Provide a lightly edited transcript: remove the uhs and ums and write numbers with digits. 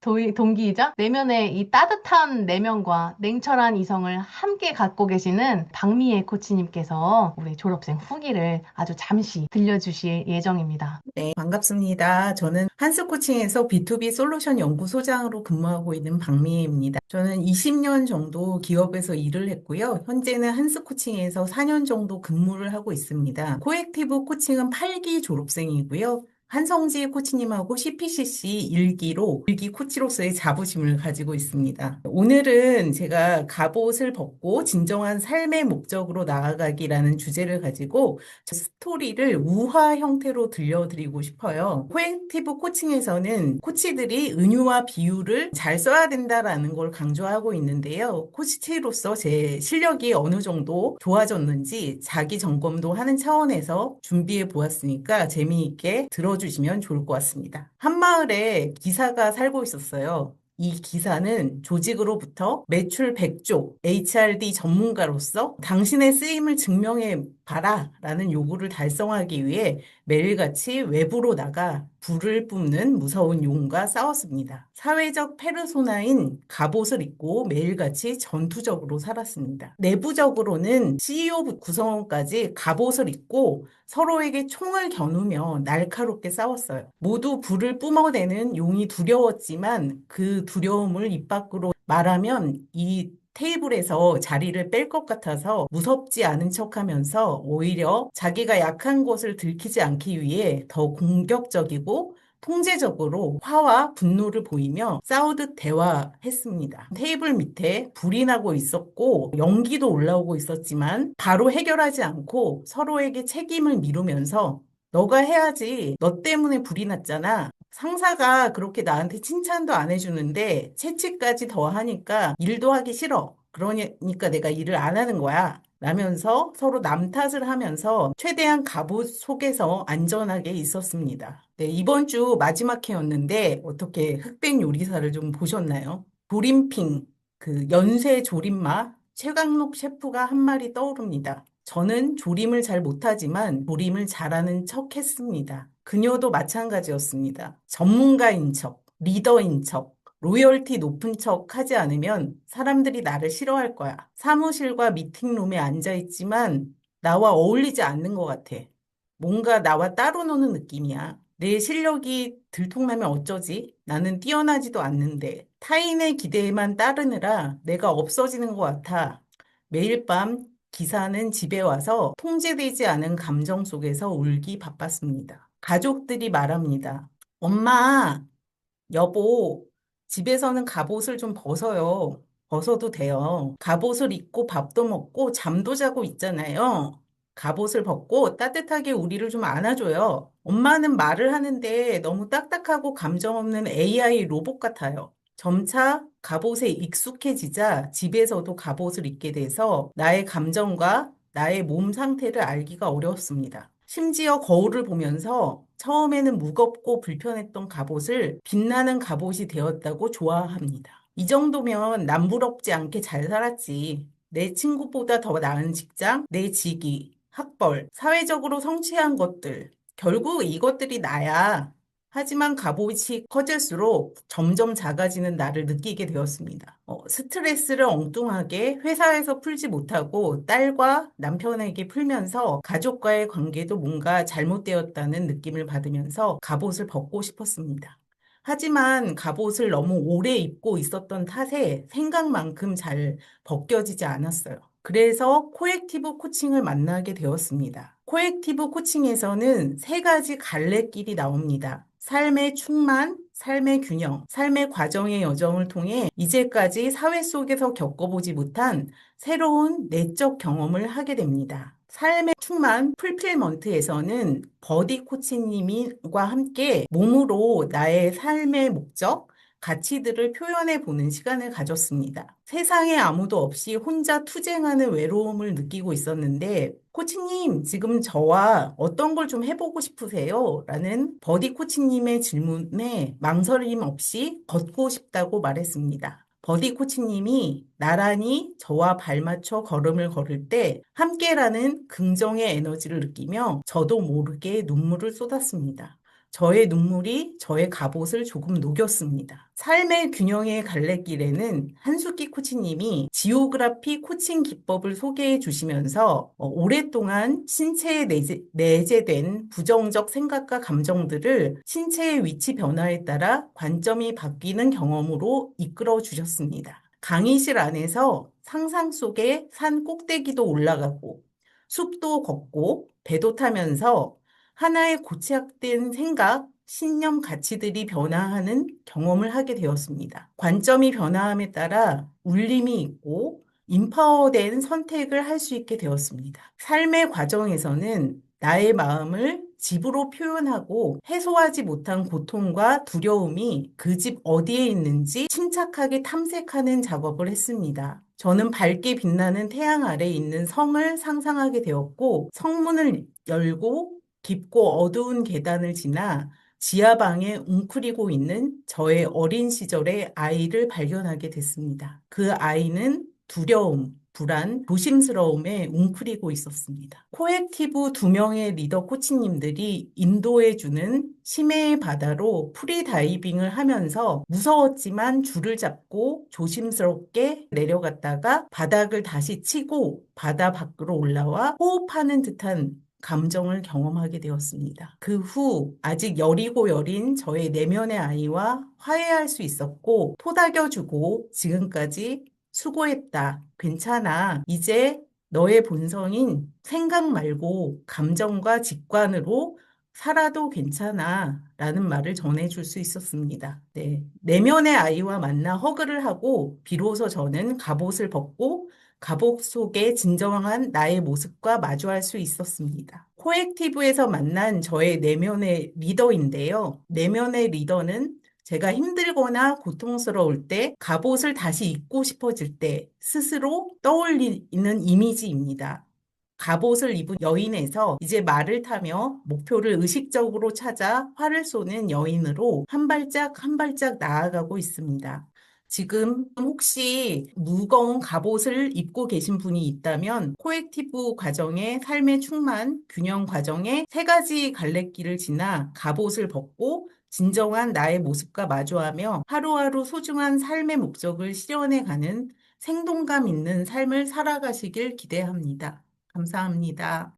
동기이자 내면의 이 따뜻한 내면과 냉철한 이성을 함께 갖고 계시는 박미애 코치님께서 우리 졸업생 후기를 아주 잠시 들려주실 예정입니다. 네, 반갑습니다. 저는 한스코칭에서 B2B 솔루션 연구소장으로 근무하고 있는 박미애입니다. 저는 20년 정도 기업에서 일을 했고요. 현재는 한스코칭에서 4년 정도 근무를 하고 있습니다. 코액티브 코칭은 8기 졸업생이고요. 한성지 코치님하고 CPCC 1기로 1기 코치로서의 자부심을 가지고 있습니다. 오늘은 제가 갑옷을 벗고 진정한 삶의 목적으로 나아가기라는 주제를 가지고 스토리를 우화 형태로 들려드리고 싶어요. 코엑티브 코칭에서는 코치들이 은유와 비유를 잘 써야 된다라는 걸 강조하고 있는데요. 코치로서 제 실력이 어느 정도 좋아졌는지 자기 점검도 하는 차원에서 준비해 보았으니까 재미있게 들어주시면 좋을 것 같습니다. 한 마을에 기사가 살고 있었어요. 이 기사는 조직으로부터 매출 100조 HRD 전문가로서 당신의 쓰임을 증명해 봐라 라는 요구를 달성하기 위해 매일같이 외부로 나가 불을 뿜는 무서운 용과 싸웠습니다. 사회적 페르소나인 갑옷을 입고 매일같이 전투적으로 살았습니다. 내부적으로는 CEO 구성원까지 갑옷을 입고 서로에게 총을 겨누며 날카롭게 싸웠어요. 모두 불을 뿜어내는 용이 두려웠지만 그 두려움을 입 밖으로 말하면 이 테이블에서 자리를 뺄 것 같아서 무섭지 않은 척하면서 오히려 자기가 약한 곳을 들키지 않기 위해 더 공격적이고 통제적으로 화와 분노를 보이며 싸우듯 대화했습니다. 테이블 밑에 불이 나고 있었고 연기도 올라오고 있었지만 바로 해결하지 않고 서로에게 책임을 미루면서 너가 해야지. 너 때문에 불이 났잖아. 상사가 그렇게 나한테 칭찬도 안 해주는데 채찍까지 더 하니까 일도 하기 싫어. 그러니까 내가 일을 안 하는 거야. 라면서 서로 남 탓을 하면서 최대한 갑옷 속에서 안전하게 있었습니다. 네, 이번 주 마지막 회였는데 어떻게 흑백 요리사를 좀 보셨나요? 조림핑, 그 연쇄 조림마 최강록 셰프가 한 말이 떠오릅니다. 저는 조림을 잘 못하지만 조림을 잘하는 척 했습니다. 그녀도 마찬가지였습니다. 전문가인 척, 리더인 척, 로열티 높은 척 하지 않으면 사람들이 나를 싫어할 거야. 사무실과 미팅룸에 앉아있지만 나와 어울리지 않는 것 같아. 뭔가 나와 따로 노는 느낌이야. 내 실력이 들통나면 어쩌지? 나는 뛰어나지도 않는데. 타인의 기대에만 따르느라 내가 없어지는 것 같아. 매일 밤 기사는 집에 와서 통제되지 않은 감정 속에서 울기 바빴습니다. 가족들이 말합니다. 엄마, 여보, 집에서는 갑옷을 좀 벗어요. 벗어도 돼요. 갑옷을 입고 밥도 먹고 잠도 자고 있잖아요. 갑옷을 벗고 따뜻하게 우리를 좀 안아줘요. 엄마는 말을 하는데 너무 딱딱하고 감정 없는 AI 로봇 같아요. 점차 갑옷에 익숙해지자 집에서도 갑옷을 입게 돼서 나의 감정과 나의 몸 상태를 알기가 어려웠습니다. 심지어 거울을 보면서 처음에는 무겁고 불편했던 갑옷을 빛나는 갑옷이 되었다고 좋아합니다. 이 정도면 남부럽지 않게 잘 살았지. 내 친구보다 더 나은 직장, 내 직위, 학벌, 사회적으로 성취한 것들. 결국 이것들이 나야. 하지만 갑옷이 커질수록 점점 작아지는 나를 느끼게 되었습니다. 스트레스를 엉뚱하게 회사에서 풀지 못하고 딸과 남편에게 풀면서 가족과의 관계도 뭔가 잘못되었다는 느낌을 받으면서 갑옷을 벗고 싶었습니다. 하지만 갑옷을 너무 오래 입고 있었던 탓에 생각만큼 잘 벗겨지지 않았어요. 그래서 코액티브 코칭을 만나게 되었습니다. 코액티브 코칭에서는 세 가지 갈래길이 나옵니다. 삶의 충만, 삶의 균형, 삶의 과정의 여정을 통해 이제까지 사회 속에서 겪어보지 못한 새로운 내적 경험을 하게 됩니다. 삶의 충만 풀필먼트에서는 버디 코치님과 함께 몸으로 나의 삶의 목적, 가치들을 표현해 보는 시간을 가졌습니다. 세상에 아무도 없이 혼자 투쟁하는 외로움을 느끼고 있었는데, 코치님, 지금 저와 어떤 걸 좀 해보고 싶으세요? 라는 버디 코치님의 질문에 망설임 없이 걷고 싶다고 말했습니다. 버디 코치님이 나란히 저와 발맞춰 걸음을 걸을 때 함께라는 긍정의 에너지를 느끼며 저도 모르게 눈물을 쏟았습니다. 저의 눈물이 저의 갑옷을 조금 녹였습니다. 삶의 균형의 갈래길에는 한숙기 코치님이 지오그라피 코칭 기법을 소개해 주시면서 오랫동안 신체에 내재된 부정적 생각과 감정들을 신체의 위치 변화에 따라 관점이 바뀌는 경험으로 이끌어 주셨습니다. 강의실 안에서 상상 속에 산 꼭대기도 올라가고 숲도 걷고 배도 타면서 하나의 고착된 생각, 신념, 가치들이 변화하는 경험을 하게 되었습니다. 관점이 변화함에 따라 울림이 있고 인파워된 선택을 할 수 있게 되었습니다. 삶의 과정에서는 나의 마음을 집으로 표현하고 해소하지 못한 고통과 두려움이 그 집 어디에 있는지 침착하게 탐색하는 작업을 했습니다. 저는 밝게 빛나는 태양 아래 있는 성을 상상하게 되었고, 성문을 열고 깊고 어두운 계단을 지나 지하방에 웅크리고 있는 저의 어린 시절의 아이를 발견하게 됐습니다. 그 아이는 두려움, 불안, 조심스러움에 웅크리고 있었습니다. 코액티브 두 명의 리더 코치님들이 인도해주는 심해의 바다로 프리다이빙을 하면서 무서웠지만 줄을 잡고 조심스럽게 내려갔다가 바닥을 다시 치고 바다 밖으로 올라와 호흡하는 듯한 감정을 경험하게 되었습니다. 그 후 아직 여리고 여린 저의 내면의 아이와 화해할 수 있었고 토닥여주고 지금까지 수고했다. 괜찮아. 이제 너의 본성인 생각 말고 감정과 직관으로 살아도 괜찮아. 라는 말을 전해줄 수 있었습니다. 네. 내면의 아이와 만나 허그를 하고 비로소 저는 갑옷을 벗고 갑옷 속의 진정한 나의 모습과 마주할 수 있었습니다. 코액티브에서 만난 저의 내면의 리더인데요. 내면의 리더는 제가 힘들거나 고통스러울 때, 갑옷을 다시 입고 싶어질 때 스스로 떠올리는 이미지입니다. 갑옷을 입은 여인에서 이제 말을 타며 목표를 의식적으로 찾아 활을 쏘는 여인으로 한 발짝 한 발짝 나아가고 있습니다. 지금 혹시 무거운 갑옷을 입고 계신 분이 있다면 코액티브 과정의 삶의 충만, 균형 과정의 세 가지 갈래길을 지나 갑옷을 벗고 진정한 나의 모습과 마주하며 하루하루 소중한 삶의 목적을 실현해가는 생동감 있는 삶을 살아가시길 기대합니다. 감사합니다.